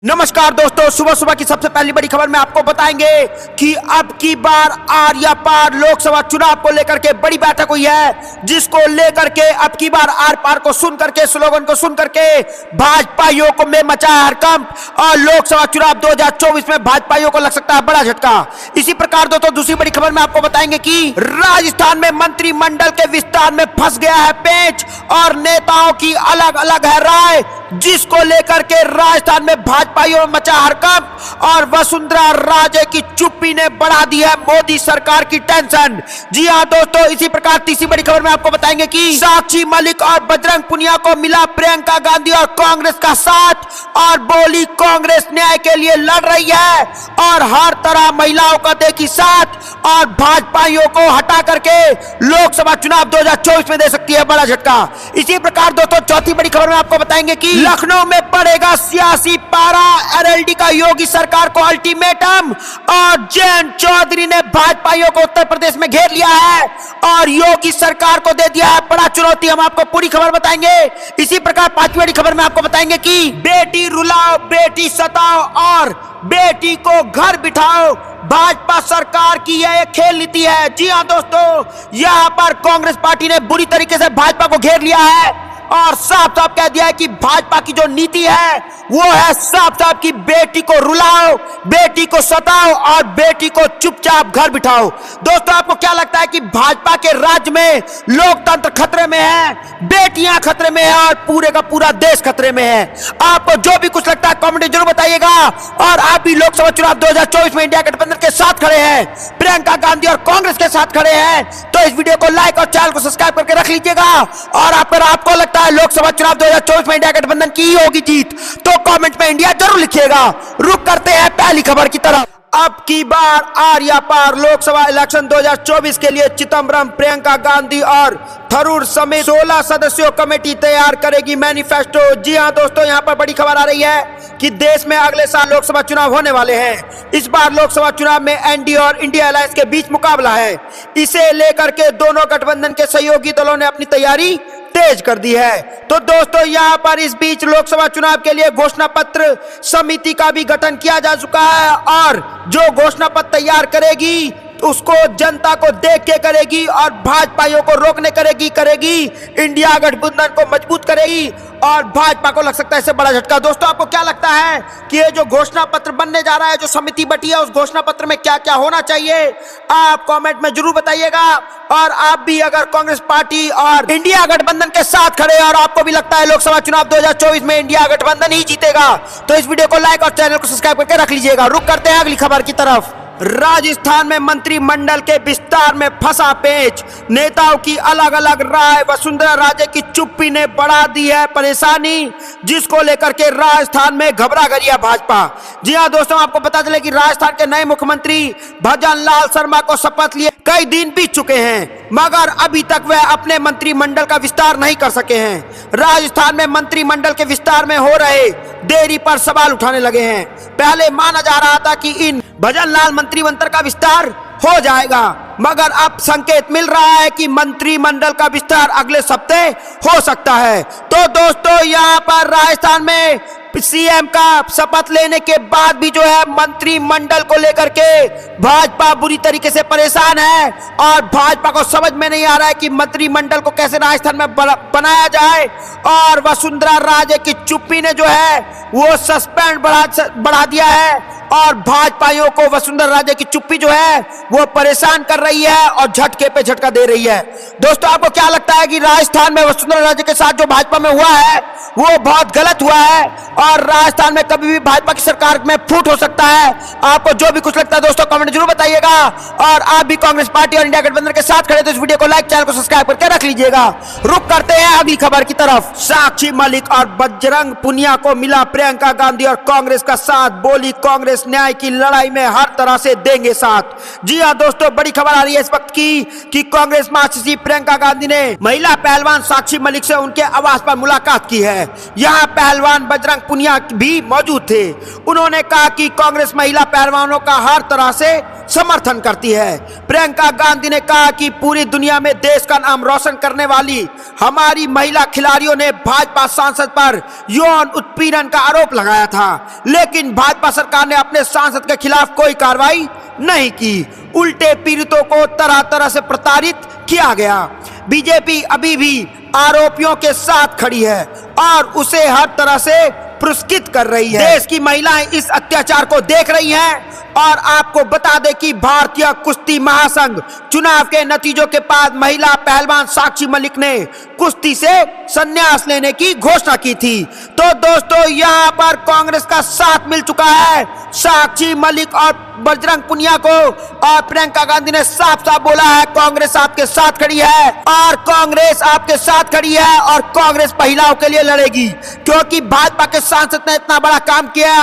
नमस्कार दोस्तों, सुबह सुबह की सबसे पहली बड़ी खबर में आपको बताएंगे कि अब की बार आर या पार लोकसभा चुनाव को लेकर के बड़ी बैठक हुई है, जिसको लेकर के अब की बार आर पार को सुन करके, स्लोगन को सुन करके भाजपाइयों को में मचा है हड़कंप और लोकसभा चुनाव 2024 में भाजपाइयों को लग सकता है बड़ा झटका। इसी प्रकार दोस्तों दूसरी बड़ी खबर में आपको बताएंगे कि राजस्थान में मंत्रिमंडल के विस्तार में फंस गया है पेच और नेताओं की अलग अलग है राय, जिसको लेकर के राजस्थान में भाजपाइयों में मचा हड़कंप और वसुंधरा राजे की चुप्पी ने बढ़ा दी है मोदी सरकार की टेंशन। जी हां दोस्तों, इसी प्रकार तीसरी बड़ी खबर में आपको बताएंगे कि साक्षी मलिक और बजरंग पुनिया को मिला प्रियंका गांधी और कांग्रेस का साथ और बोली कांग्रेस न्याय के लिए लड़ रही है और हर तरह महिलाओं का देखी साथ और भाजपाइयों को हटा करके लोकसभा चुनाव 2024 में दे सकती है बड़ा झटका। इसी प्रकार दोस्तों चौथी बड़ी खबर में आपको बताएंगे कि लखनऊ में पड़ेगा सियासी पारा, एलएलडी का योगी सरकार को अल्टीमेटम और जयंत चौधरी ने भाजपाइयों को उत्तर प्रदेश में घेर लिया है और योगी सरकार को दे दिया है बड़ा चुनौती। हम आपको पूरी खबर बताएंगे। इसी प्रकार पांचवी बड़ी खबर में आपको बताएंगे कि बेटी रुलाओ, बेटी सताओ और बेटी को घर बिठाओ, भाजपा सरकार की यह एक खेल नीति है। जी हां दोस्तों, यहां पर कांग्रेस पार्टी ने बुरी तरीके से भाजपा को घेर लिया है और साफ साफ कह दिया है कि भाजपा की जो नीति है वो है साफ साफ कि बेटी को रुलाओ, बेटी को सताओ और बेटी को चुपचाप घर बिठाओ। दोस्तों आपको क्या लगता है कि भाजपा के राज्य में लोकतंत्र खतरे में है, बेटियां खतरे में है और पूरे का पूरा देश खतरे में है? आपको जो भी कुछ लगता है कमेंट में जरूर बताइएगा। और आप भी लोकसभा चुनाव 2024 में इंडिया गठबंधन के साथ खड़े हैं, प्रियंका गांधी और कांग्रेस के साथ खड़े हैं, तो इस वीडियो को लाइक और चैनल को सब्सक्राइब करके रख लीजिएगा। और अगर आपको लगता है लोकसभा चुनाव 2024 में इंडिया गठबंधन की होगी जीत, तो कमेंट में इंडिया जरूर लिखिएगा। रुक करते हैं पहली खबर की तरफ। अब की बार आर या पार लोकसभा इलेक्शन 2024 के लिए चिदंबरम, प्रियंका गांधी और थरूर समेत 16 सदस्यों कमेटी तैयार करेगी मैनिफेस्टो। जी हां दोस्तों, यहां पर बड़ी खबर आ रही है कि देश में अगले साल लोकसभा चुनाव होने वाले हैं। इस बार लोकसभा चुनाव में एनडीए और इंडिया अलायंस के बीच मुकाबला है। इसे लेकर के दोनों गठबंधन के सहयोगी दलों ने अपनी तैयारी तेज कर दी है। तो दोस्तों यहां पर इस बीच लोकसभा चुनाव के लिए घोषणा पत्र समिति का भी गठन किया जा चुका है और जो घोषणा पत्र तैयार करेगी उसको जनता को देख के करेगी और भाजपाइयों को रोकने करेगी, इंडिया गठबंधन को मजबूत करेगी और भाजपा को लग सकता है इससे बड़ा झटका। दोस्तों आपको क्या लगता है कि ये जो घोषणा पत्र बनने जा रहा है, जो समिति बटी है, उस घोषणा पत्र में क्या क्या होना चाहिए? आप कमेंट में जरूर बताइएगा। और आप भी अगर कांग्रेस पार्टी और इंडिया गठबंधन के साथ खड़े और आपको भी लगता है लोकसभा चुनाव 2024 में इंडिया गठबंधन ही जीतेगा, तो इस वीडियो को लाइक और चैनल को सब्सक्राइब करके रख लीजिएगा। रुक करते हैं अगली खबर की तरफ। राजस्थान में मंत्रिमंडल के विस्तार में फंसा पेच, नेताओं की अलग अलग राय, वसुंधरा राजे की चुप्पी ने बढ़ा दी है परेशानी, जिसको लेकर के राजस्थान में घबरा गई है भाजपा। जी हां दोस्तों, आपको पता चले कि राजस्थान के नए मुख्यमंत्री भजन लाल शर्मा को शपथ लिए कई दिन बीत चुके हैं, मगर अभी तक वह अपने मंत्रिमंडल का विस्तार नहीं कर सके हैं। राजस्थान में मंत्रिमंडल के विस्तार में हो रहे देरी पर सवाल उठाने लगे हैं। पहले माना जा रहा था कि इन भजन लाल मंत्रिमंडल का विस्तार हो जाएगा, मगर अब संकेत मिल रहा है कि मंत्रिमंडल का विस्तार अगले सप्ताह हो सकता है। तो दोस्तों यहाँ पर राजस्थान में सीएम का शपथ लेने के बाद भी जो है मंत्रिमंडल को लेकर के भाजपा बुरी तरीके से परेशान है और भाजपा को समझ में नहीं आ रहा है कि मंत्रिमंडल को कैसे राजस्थान में बनाया जाए। और वसुंधरा राजे की चुप्पी ने जो है वो सस्पेंड बढ़ा दिया है और भाजपाइयों को वसुंधरा राजे की चुप्पी जो है वो परेशान कर रही है और झटके पे झटका दे रही है। दोस्तों आपको क्या लगता है कि राजस्थान में वसुंधरा राजे के साथ जो भाजपा में हुआ है वो बहुत गलत हुआ है और राजस्थान में कभी भी भाजपा की सरकार में फूट हो सकता है? आपको जो भी कुछ लगता है दोस्तों कमेंट जरूर बताइएगा। और आप भी कांग्रेस पार्टी और इंडिया गठबंधन के साथ खड़े तो इस वीडियो को लाइक, चैनल को सब्सक्राइब करके रख लीजिएगा। रुक करते हैं अगली खबर की तरफ। साक्षी मलिक और बजरंग पुनिया को मिला प्रियंका गांधी और कांग्रेस का साथ, बोली कांग्रेस कांग्रेस न्याय की लड़ाई में हर तरह से देंगे साथ। जी हां दोस्तों, बड़ी खबर आ रही है इस वक्त की कि कांग्रेस महासचिव प्रियंका गांधी ने महिला पहलवान साक्षी मलिक से उनके आवास पर मुलाकात की है। यहां पहलवान बजरंग पुनिया भी मौजूद थे। उन्होंने कहा कि कांग्रेस महिला पहलवानों का हर तरह से समर्थन करती है। प्रियंका गांधी ने कहा कि पूरी दुनिया में देश का नाम रोशन करने वाली हमारी महिला खिलाड़ियों ने भाजपा सांसद पर यौन उत्पीड़न का आरोप लगाया था, लेकिन भाजपा सरकार ने अपने सांसद के खिलाफ कोई कार्रवाई नहीं की। उल्टे पीड़ितों को तरह तरह से प्रताड़ित किया गया। बीजेपी अभी भी आरोपियों के साथ खड़ी है और उसे हर तरह से पुरस्कृत कर रही है। देश की महिलाएं इस अत्याचार को देख रही हैं और आपको बता दें कि भारतीय कुश्ती महासंघ चुनाव के नतीजों के बाद महिला पहलवान साक्षी मलिक ने कुश्ती से संन्यास लेने की घोषणा की थी। तो दोस्तों, यहां पर कांग्रेस का साथ मिल चुका है साक्षी मलिक और बजरंग पुनिया को, और प्रियंका गांधी ने साफ साफ बोला है कांग्रेस आपके साथ खड़ी है और कांग्रेस आपके साथ खड़ी है और कांग्रेस महिलाओं के लिए लड़ेगी, क्योंकि भाजपा के सांसद ने इतना बड़ा काम किया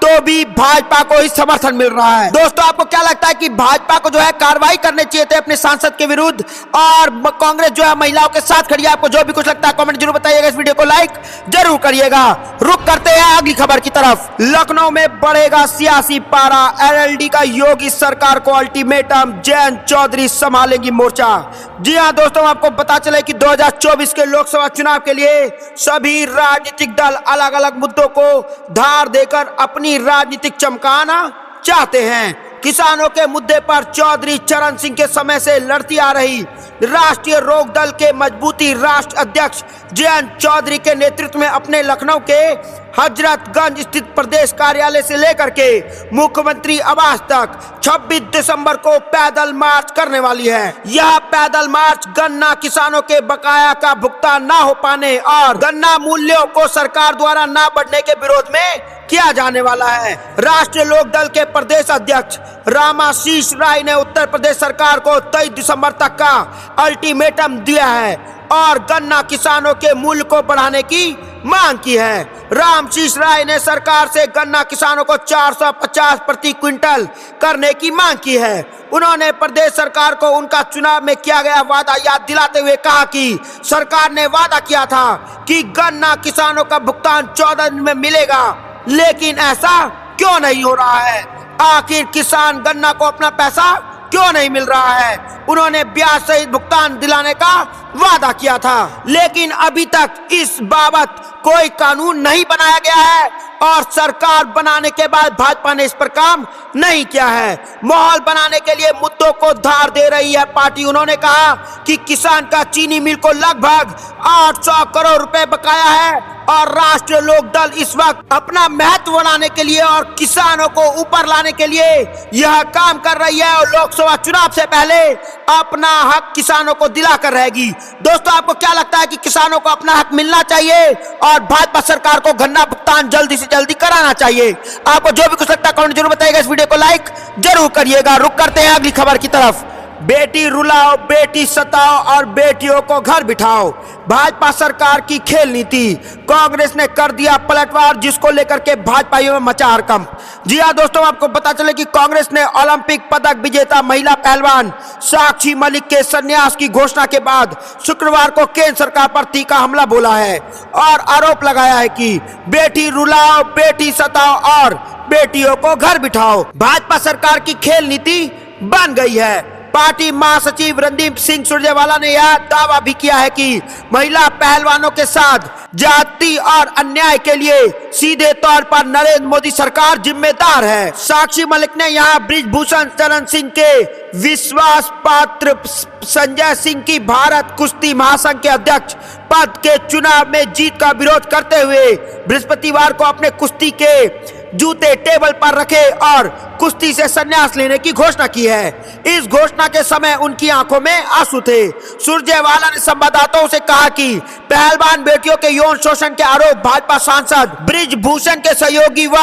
तो भी भाजपा को ही समर्थन मिल रहा है। दोस्तों, आपको क्या लगता है कि भाजपा को जो है कार्रवाई करनी चाहिए थे अपने सांसद के विरुद्ध, और कांग्रेस जो है महिलाओं के साथ खड़ी है? आपको जो भी कुछ लगता है कमेंट जरूर बताइएगा। इस वीडियो को लाइक जरूर करिएगा। रुक करते हैं अगली खबर की तरफ। लखनऊ में बढ़ेगा सियासी पारा, एलएलडी का योगी सरकार को अल्टीमेटम, जयंत चौधरी संभालेंगी मोर्चा। जी हां दोस्तों, आपको पता चले कि 2024 के लोकसभा चुनाव के लिए सभी राजनीतिक दल अलग अलग मुद्दों को धार देकर अपनी राजनीतिक चमकाना चाहते हैं। किसानों के मुद्दे पर चौधरी चरण सिंह के समय से लड़ती आ रही राष्ट्रीय लोक दल के मजबूती राष्ट्र अध्यक्ष जयंत चौधरी के नेतृत्व में अपने लखनऊ के हजरतगंज स्थित प्रदेश कार्यालय से लेकर के मुख्यमंत्री आवास तक 26 दिसंबर को पैदल मार्च करने वाली है। यह पैदल मार्च गन्ना किसानों के बकाया का भुगतान न हो पाने और गन्ना मूल्यों को सरकार द्वारा न बढ़ने के विरोध में किया जाने वाला है। राष्ट्रीय लोक दल के प्रदेश अध्यक्ष रामाशीष राय ने उत्तर प्रदेश सरकार को 23 दिसंबर तक का अल्टीमेटम दिया है और गन्ना किसानों के मूल्य को बढ़ाने की मांग की है। रामशीष राय ने सरकार से गन्ना किसानों को 450 प्रति क्विंटल करने की मांग की है। उन्होंने प्रदेश सरकार को उनका चुनाव में किया गया वादा याद दिलाते हुए कहा कि सरकार ने वादा किया था कि गन्ना किसानों का भुगतान 14 दिन में मिलेगा, लेकिन ऐसा क्यों नहीं हो रहा है? आखिर किसान गन्ना को अपना पैसा क्यों नहीं मिल रहा है? उन्होंने ब्याज सहित भुगतान दिलाने का वादा किया था, लेकिन अभी तक इस बाबत कोई कानून नहीं बनाया गया है और सरकार बनाने के बाद भाजपा ने इस पर काम नहीं किया है। माहौल बनाने के लिए मुद्दों को धार दे रही है पार्टी। उन्होंने कहा कि किसान का चीनी मिल को लगभग 800 करोड़ रुपए बकाया है और राष्ट्रीय लोक दल इस वक्त अपना महत्व बढ़ाने के लिए और किसानों को ऊपर लाने के लिए यह काम कर रही है और लोकसभा चुनाव से पहले अपना हक किसानों को दिला कर रहेगी। दोस्तों, आपको क्या लगता है कि किसानों को अपना हक मिलना चाहिए और भाजपा सरकार को गन्ना भुगतान जल्दी से जल्दी कराना चाहिए? आपको जो भी कुछ लगता है कमेंट जरूर बताइएगा। इस वीडियो को लाइक जरूर करिएगा। रुक करते हैं अगली खबर की तरफ। बेटी रुलाओ, बेटी सताओ और बेटियों को घर बिठाओ, भाजपा सरकार की खेल नीति। कांग्रेस ने कर दिया पलटवार, जिसको लेकर के भाजपाइयों में मचा हड़कंप। जी हां दोस्तों, आपको पता चले कि कांग्रेस ने ओलंपिक पदक विजेता महिला पहलवान साक्षी मलिक के संन्यास की घोषणा के बाद शुक्रवार को केंद्र सरकार पर तीखा हमला बोला है और आरोप लगाया है कि बेटी रुलाओ, बेटी सताओ और बेटियों को घर बिठाओ भाजपा सरकार की खेल नीति बन गई है। पार्टी महासचिव रणदीप सिंह सुरजेवाला ने यह दावा भी किया है कि महिला पहलवानों के साथ जाति और अन्याय के लिए सीधे तौर पर नरेंद्र मोदी सरकार जिम्मेदार है। साक्षी मलिक ने यहां ब्रिजभूषण चरण सिंह के विश्वास पात्र संजय सिंह की भारत कुश्ती महासंघ के अध्यक्ष पद के चुनाव में जीत का विरोध करते हुए बृहस्पतिवार को अपने कुश्ती के जूते टेबल पर रखे और कुश्ती से संन्यास लेने की घोषणा की है। इस घोषणा के समय उनकी आंखों में आंसू थे। सुरजेवाला ने संवाददाताओं से कहा कि पहलवान बेटियों के यौन शोषण के आरोप भाजपा सांसद ब्रिजभूषण के सहयोगी व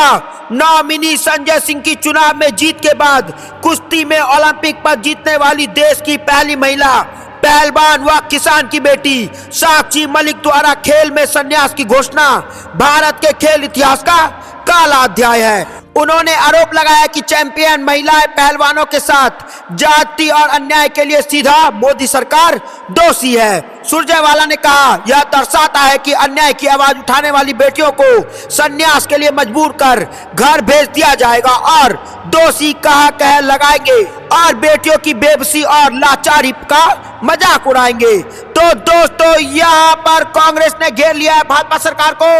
नॉमिनी संजय सिंह की चुनाव में जीत के बाद कुश्ती में ओलंपिक पद जीतने वाली देश की पहली महिला पहलवान व किसान की बेटी साक्षी मलिक द्वारा खेल में संन्यास की घोषणा भारत के खेल इतिहास का काला अध्याय है। उन्होंने आरोप लगाया कि चैंपियन महिलाएं पहलवानों के साथ जाति और अन्याय के लिए सीधा मोदी सरकार दोषी है। सुरजेवाला ने कहा, यह दर्शाता है कि अन्याय की आवाज उठाने वाली बेटियों को संन्यास के लिए मजबूर कर घर भेज दिया जाएगा और दोषी कह लगाएंगे और बेटियों की बेबसी और लाचारी का मजाक उड़ाएंगे। तो दोस्तों, यहाँ पर कांग्रेस ने घेर लिया है भाजपा सरकार को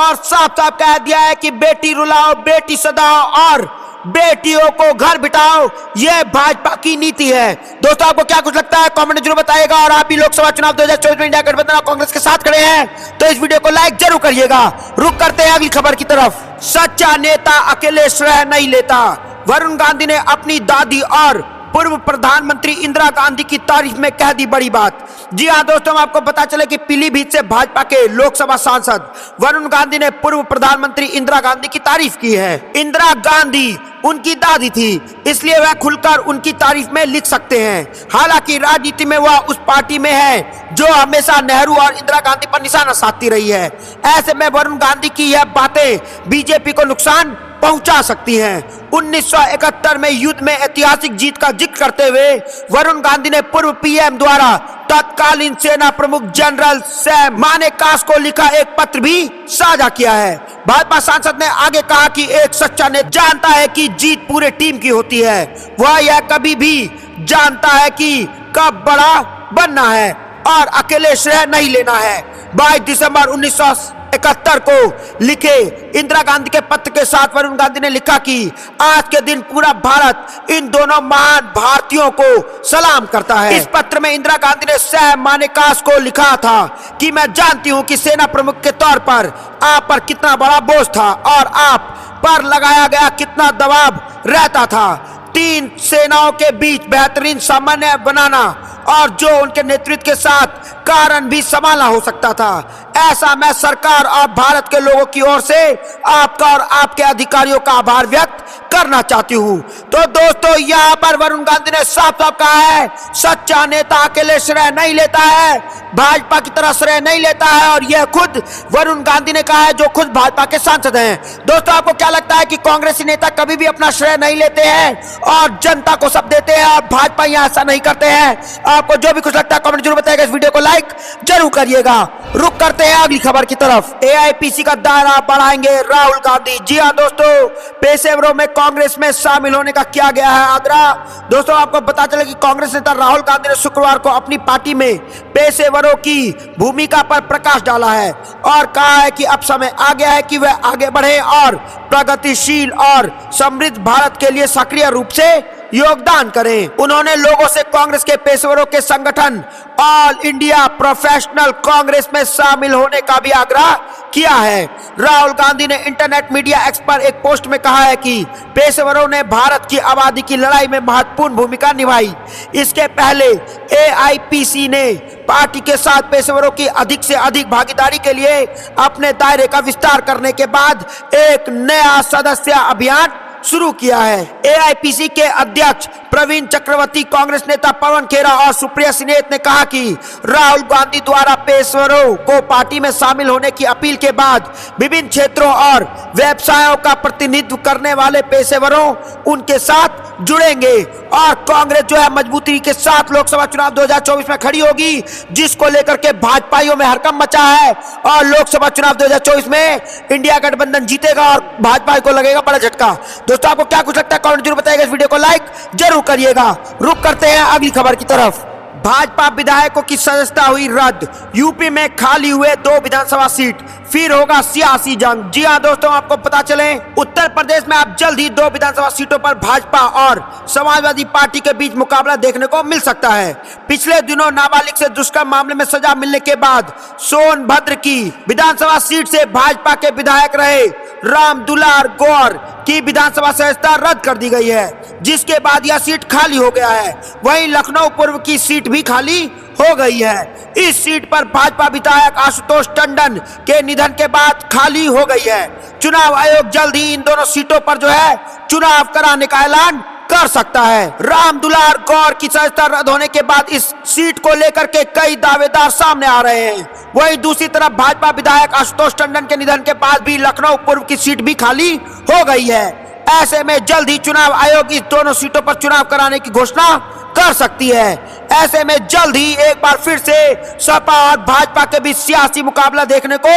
और साफ साफ कह दिया है कि बेटी रुलाओ, बेटी सदाओ और बेटियों को घर बिठाओ, यह भाजपा की नीति है। दोस्तों, आपको क्या कुछ लगता है कमेंट में जरूर बताइएगा। और आप भी लोकसभा चुनाव 2024 में इंडिया गठबंधन और कांग्रेस के साथ खड़े हैं तो इस वीडियो को लाइक जरूर करिएगा। रुक करते हैं अगली खबर की तरफ। सच्चा नेता अकेले श्रेय नहीं लेता। वरुण गांधी ने अपनी दादी और पूर्व प्रधानमंत्री इंदिरा गांधी की तारीफ में कह दी बड़ी बात। जी हां दोस्तों, आपको पता चले कि पीलीभीत से भाजपा के लोकसभा सांसद वरुण गांधी ने पूर्व प्रधानमंत्री इंदिरा गांधी की तारीफ की है। इंदिरा गांधी उनकी दादी थी, इसलिए वह खुलकर उनकी तारीफ में लिख सकते हैं। हालांकि राजनीति में वह उस पार्टी में है जो हमेशा नेहरू और इंदिरा गांधी पर निशाना साधती रही है। ऐसे में वरुण गांधी की यह बातें बीजेपी को नुकसान पहुंचा सकती हैं। 1971 में युद्ध में ऐतिहासिक जीत का जिक्र करते हुए वरुण गांधी ने पूर्व पीएम द्वारा तत्कालीन सेना प्रमुख जनरल सैम मानेकशॉ को लिखा एक पत्र भी साझा किया है। भाजपा सांसद ने आगे कहा कि एक सच्चा नेता जानता है कि जीत पूरे टीम की होती है। वह यह कभी भी जानता है कि कब बड़ा बनना है और अकेले श्रेय नहीं लेना है। 22 दिसंबर 1971 को लिखे इंदिरा गांधी के पत्र के साथ वरुण गांधी ने लिखा कि आज के दिन पूरा भारत इन दोनों महान भारतीयों को सलाम करता है। इस पत्र में इंदिरा गांधी ने सैम मानेकशॉ को लिखा था कि मैं जानती हूं कि सेना प्रमुख के तौर पर आप पर कितना बड़ा बोझ था और आप पर लगाया गया कितना दबाव रहता था। तीन सेनाओं के बीच बेहतरीन समन्वय बनाना और जो उनके नेतृत्व के साथ कारण भी संभाला हो सकता था, ऐसा मैं सरकार और भारत के लोगों की ओर से आपका और आपके अधिकारियों का आभार व्यक्त करना चाहती हूं। तो दोस्तों, यहाँ पर वरुण गांधी ने साफ साफ कहा है, सच्चा नेता अकेले श्रेय नहीं लेता है, भाजपा की तरह श्रेय नहीं लेता है और यह खुद वरुण गांधी ने कहा है जो खुद भाजपा के सांसद हैं। दोस्तों, आपको क्या लगता है कि कांग्रेसी नेता कभी भी अपना श्रेय नहीं लेते हैं और जनता को सब देते हैं और भाजपा यहाँ ऐसा नहीं करते हैं? आपको जो भी कुछ लगता है कमेंट जरूर बताइएगा। इस वीडियो को लाइक जरूर करिएगा। रुक करते हैं अगली खबर की तरफ। एआईपीसी का दायरा बढ़ाएंगे राहुल गांधी। जी हाँ दोस्तों, पेशेवरों में कांग्रेस में शामिल होने का किया गया है आग्रह। दोस्तों, आपको पता चले कि कांग्रेस नेता राहुल गांधी ने शुक्रवार को अपनी पार्टी में पेशेवरों की भूमिका पर प्रकाश डाला है और कहा है कि अब समय आ गया है कि वह आगे बढ़े और प्रगतिशील और समृद्ध भारत के लिए सक्रिय रूप से योगदान करें। उन्होंने लोगों से कांग्रेस के पेशेवरों के संगठन ऑल इंडिया प्रोफेशनल कांग्रेस में शामिल होने का भी आग्रह किया है। राहुल गांधी ने इंटरनेट मीडिया एक्स पर एक पोस्ट में कहा है कि पेशेवरों ने भारत की आबादी की लड़ाई में महत्वपूर्ण भूमिका निभाई। इसके पहले एआईपीसी ने पार्टी के साथ पेशेवरों की अधिक से अधिक भागीदारी के लिए अपने दायरे का विस्तार करने के बाद एक नया सदस्य अभियान शुरू किया है। एआईपीसी के अध्यक्ष प्रवीण चक्रवर्ती, कांग्रेस नेता पवन खेरा और सुप्रिया सिनेत ने कहा कि राहुल गांधी द्वारा पेशेवरों को पार्टी में शामिल होने की अपील के बाद विभिन्न क्षेत्रों और व्यवसायों का प्रतिनिधित्व करने वाले पेशेवरों उनके साथ जुड़ेंगे और कांग्रेस जो है मजबूती के साथ लोकसभा चुनाव 2024 में खड़ी होगी, जिसको लेकर के भाजपाइयों में हड़कंप मचा है और लोकसभा चुनाव 2024 में इंडिया गठबंधन जीतेगा और भाजपा को लगेगा बड़ा झटका। दोस्तों, आपको क्या कुछ लगता है कमेंट जरूर बताइएगा। इस वीडियो को लाइक जरूर करिएगा। रुक करते हैं अगली खबर की तरफ। भाजपा विधायकों की सदस्यता हुई रद्द। यूपी में खाली हुए 2 विधानसभा सीट, फिर होगा सियासी जंग। जी हां दोस्तों, आपको पता चले उत्तर प्रदेश में अब जल्द ही 2 विधानसभा सीटों पर भाजपा और समाजवादी पार्टी के बीच मुकाबला देखने को मिल सकता है। पिछले दिनों नाबालिग से दुष्कर्म मामले में सजा मिलने के बाद सोनभद्र की विधानसभा सीट से भाजपा के विधायक रहे रामदुलार गौर की विधानसभा सदस्यता रद्द कर दी गई है, जिसके बाद यह सीट खाली हो गया है। वहीं लखनऊ पूर्व की सीट भी खाली हो गई है। इस सीट पर भाजपा विधायक आशुतोष टंडन के निधन के बाद खाली हो गई है। चुनाव आयोग जल्द ही इन दोनों सीटों पर जो है चुनाव कराने का ऐलान कर सकता है। रामदुलार गौर की सदस्यता रद्द होने के बाद इस सीट को लेकर के कई दावेदार सामने आ रहे हैं। वहीं दूसरी तरफ भाजपा विधायक आशुतोष टंडन के निधन के बाद भी लखनऊ पूर्व की सीट भी खाली हो गई है। ऐसे में जल्द ही चुनाव आयोग इस दोनों सीटों पर चुनाव कराने की घोषणा कर सकती है। ऐसे में जल्द ही एक बार फिर से सपा और भाजपा के बीच सियासी मुकाबला देखने को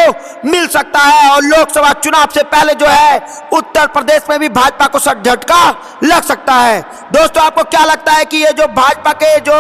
मिल सकता है और लोकसभा चुनाव से पहले जो है उत्तर प्रदेश में भी भाजपा को सख्त झटका लग सकता है। दोस्तों, आपको क्या लगता है कि ये जो भाजपा के जो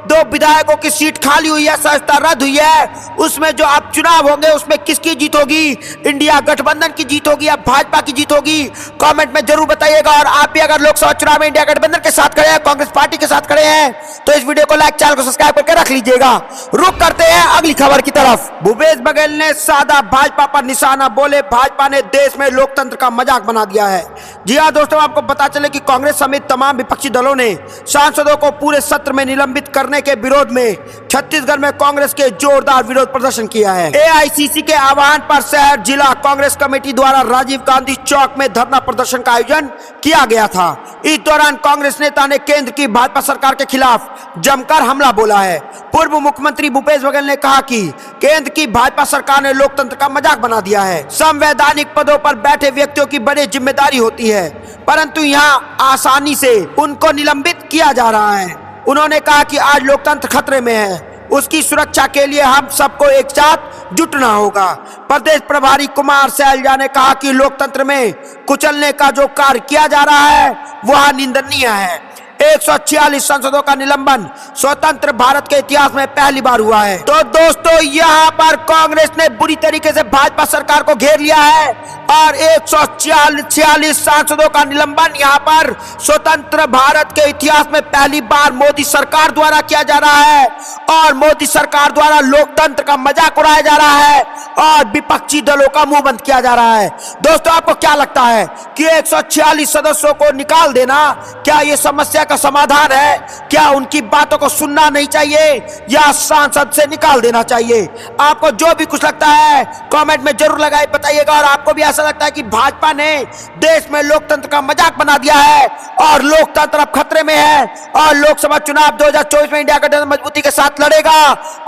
2 विधायकों की सीट खाली हुई है, सस्ता रद्द हुई है, उसमें जो अब चुनाव होंगे उसमें किसकी जीत होगी? इंडिया गठबंधन की जीत होगी या भाजपा की जीत होगी? कमेंट में जरूर बताइएगा। और आप भी अगर लोकसभा चुनाव में इंडिया गठबंधन के साथ खड़े हैं, कांग्रेस पार्टी के साथ खड़े हैं, तो इस वीडियो को लाइक, चैनल को सब्सक्राइब करके रख लीजिएगा। रुक करते हैं अगली खबर की तरफ। भूपेश बघेल ने साधा भाजपा पर निशाना, बोले भाजपा ने देश में लोकतंत्र का मजाक बना दिया है। जी हां दोस्तों, आपको पता चले कि कांग्रेस समेत तमाम विपक्षी दलों ने सांसदों को पूरे सत्र में निलंबित करने के विरोध में छत्तीसगढ़ में कांग्रेस के जोरदार विरोध प्रदर्शन किया है। एआईसीसी के आह्वान पर शहर जिला कांग्रेस कमेटी द्वारा राजीव गांधी चौक में धरना प्रदर्शन का आयोजन किया गया था। इस दौरान कांग्रेस नेता ने केंद्र की भाजपा सरकार के खिलाफ जमकर हमला बोला है। पूर्व मुख्यमंत्री भूपेश बघेल ने कहा कि केंद्र की भाजपा सरकार ने लोकतंत्र का मजाक बना दिया है। संवैधानिक पदों पर बैठे व्यक्तियों की बड़ी जिम्मेदारी होती है, परंतु यहाँ आसानी से उनको निलंबित किया जा रहा है। उन्होंने कहा कि आज लोकतंत्र खतरे में है, उसकी सुरक्षा के लिए हम सबको एक साथ जुटना होगा। प्रदेश प्रभारी कुमार सैलजा ने कहा कि लोकतंत्र में कुचलने का जो कार्य किया जा रहा है वह निंदनीय है। 146 सांसदों का निलंबन स्वतंत्र भारत के इतिहास में पहली बार हुआ है। तो दोस्तों, यहाँ पर कांग्रेस ने बुरी तरीके से भाजपा सरकार को घेर लिया है और 146 सांसदों का निलंबन यहाँ पर स्वतंत्र भारत के इतिहास में पहली बार मोदी सरकार द्वारा किया जा रहा है और मोदी सरकार द्वारा लोकतंत्र का मजाक उड़ाया जा रहा है और विपक्षी दलों का मुंह बंद किया जा रहा है। दोस्तों, आपको क्या लगता है कि 146 सदस्यों को निकाल देना क्या ये समस्या का समाधान है? क्या उनकी बातों को सुनना नहीं चाहिए या सांसद से निकाल देना चाहिए? आपको जो भी कुछ लगता है कमेंट में जरूर लगाए बताइएगा। और आपको भी ऐसा लगता है कि भाजपा ने देश में लोकतंत्र का मजाक बना दिया है और लोकतंत्र अब खतरे में है और लोकसभा चुनाव 2024 में इंडिया गठबंधन मजबूती के साथ लड़ेगा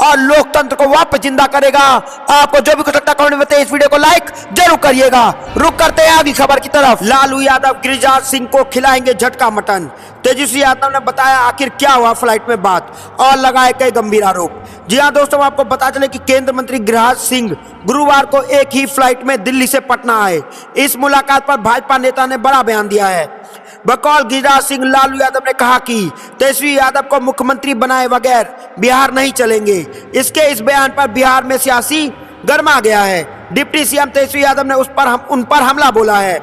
और लोकतंत्र को वापस जिंदा करेगा? आपको जो भी कुछ लगता है कमेंट में बताइए। इस वीडियो को लाइक जरूर करिएगा। रुक करते हैं अगली खबर की तरफ। लालू यादव गिरिराज सिंह को खिलाएंगे झटका मटन, तेजस्वी यादव ने बताया आखिर क्या हुआ फ्लाइट में बात और लगाए कई गंभीर आरोप। जी हां दोस्तों, आपको बता चले कि केंद्र मंत्री गिरिराज सिंह गुरुवार को एक ही फ्लाइट में दिल्ली से पटना आए। इस मुलाकात पर भाजपा नेता ने बड़ा बयान दिया है। बकौल गिरिराज सिंह, लालू यादव ने कहा कि तेजस्वी यादव को मुख्यमंत्री बनाए बगैर बिहार नहीं चलेंगे। इसके इस बयान पर बिहार में सियासी गर्मा गया है। डिप्टी सीएम तेजस्वी यादव ने उन पर हमला बोला है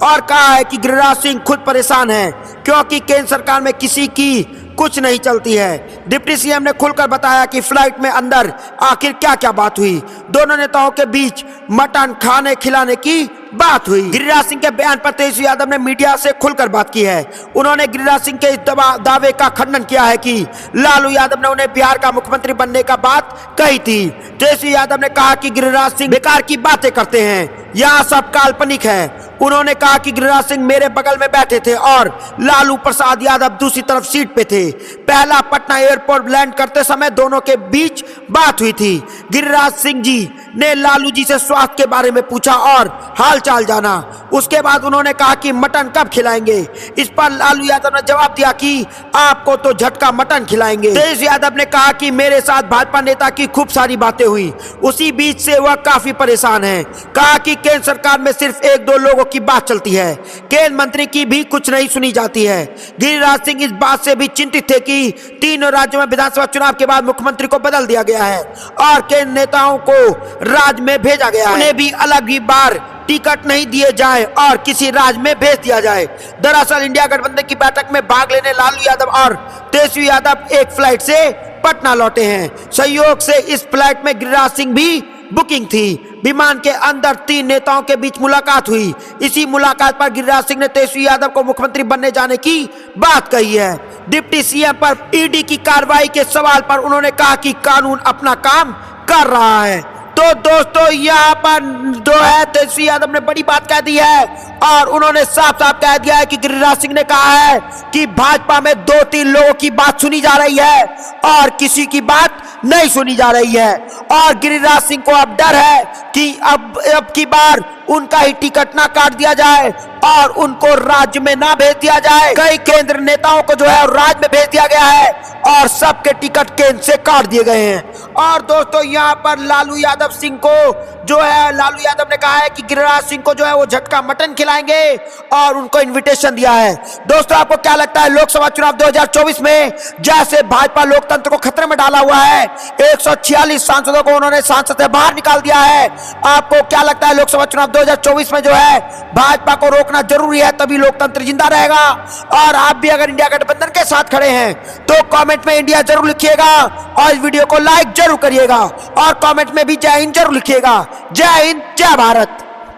और कहा है कि गिरिराज सिंह खुद परेशान हैं क्योंकि केंद्र सरकार में किसी की कुछ नहीं चलती है। डिप्टी सीएम ने खुलकर बताया कि फ्लाइट में अंदर आखिर क्या क्या बात हुई। दोनों नेताओं के बीच मटन खाने खिलाने की बात हुई। गिरिराज सिंह के बयान पर तेजस्वी यादव ने मीडिया से खुलकर बात की है। उन्होंने गिरिराज सिंह के इस दावे का खंडन किया है कि लालू यादव ने उन्हें बिहार का मुख्यमंत्री बनने का बात कही थी। तेजस्वी यादव ने कहा कि गिरिराज सिंह बेकार की बातें करते हैं, यहाँ सब काल्पनिक है। उन्होंने कहा कि गिरिराज सिंह मेरे बगल में बैठे थे और लालू प्रसाद यादव दूसरी तरफ सीट पे थे। पहला पटना एयरपोर्ट लैंड करते समय दोनों के बीच बात हुई थी। गिरिराज सिंह जी ने लालू जी से स्वास्थ्य के बारे में पूछा और हालचाल जाना। उसके बाद उन्होंने कहा कि मटन कब खिलाएंगे। इस पर लालू यादव ने जवाब दिया कि आपको तो झटका मटन खिलाएंगे। तेजस्वी यादव ने कहा कि मेरे साथ भाजपा नेता की खूब सारी बातें हुई, उसी बीच से वह काफी परेशान है। कहा कि केंद्र सरकार में सिर्फ 1-2 लोगों की बात चलती है, केंद्र मंत्री की भी कुछ नहीं सुनी जाती है। गिरिराज सिंह इस बात से भी चिंतित थे कि तीनों राज्यों में विधानसभा चुनाव के बाद मुख्यमंत्री को बदल दिया गया है और केंद्र नेताओं को राज्य में भेजा गया है। उन्हें भी अलग ही बार टिकट नहीं दिए जाए और किसी राज्य में भेज दिया जाए। दरअसल इंडिया गठबंधन की बैठक में भाग लेने लालू यादव और तेजस्वी यादव एक फ्लाइट से पटना लौटे हैं। संयोग से इस फ्लाइट में गिरिराज सिंह भी बुकिंग थी। विमान के अंदर 3 नेताओं के बीच मुलाकात हुई। इसी मुलाकात पर गिरिराज सिंह ने तेजस्वी यादव को मुख्यमंत्री बनने जाने की बात कही है। डिप्टी सीएम पर ईडी की कार्रवाई के सवाल पर उन्होंने कहा कि कानून अपना काम कर रहा है। तो दोस्तों, यहाँ पर जो है तेजस्वी यादव ने बड़ी बात कह दी है और उन्होंने साफ साफ कह दिया है कि गिरिराज सिंह ने कहा है कि भाजपा में 2-3 लोगों की बात सुनी जा रही है और किसी की बात नहीं सुनी जा रही है। और गिरिराज सिंह को अब डर है कि अब की बार उनका ही टिकट ना काट दिया जाए और उनको राज्य में ना भेज दिया जाए। कई केंद्र नेताओं को जो है राज्य में भेज दिया गया है और सबके टिकट केंद्र से काट दिए गए हैं। और दोस्तों यहाँ पर लालू यादव सिंह को जो है, लालू यादव ने कहा है कि गिरिराज सिंह को जो है वो झटका मटन खिलाएंगे और उनको इनविटेशन दिया है। दोस्तों आपको क्या लगता है, लोकसभा चुनाव 2024 में जैसे भाजपा लोकतंत्र को खतरे में डाला हुआ है, 146 सांसदों को उन्होंने संसद से बाहर निकाल दिया है, आपको क्या लगता है लोकसभा चुनाव 2024 में जो है भाजपा को रोकना जरूरी है, तभी लोकतंत्र जिंदा रहेगा? और आप भी अगर इंडिया गठबंधन के साथ खड़े हैं तो कमेंट में इंडिया जरूर लिखिएगा और इस वीडियो को लाइक जरूर करिएगा और कमेंट में भी जय हिंद जरूर लिखिएगा। जय हिंद, जय भारत।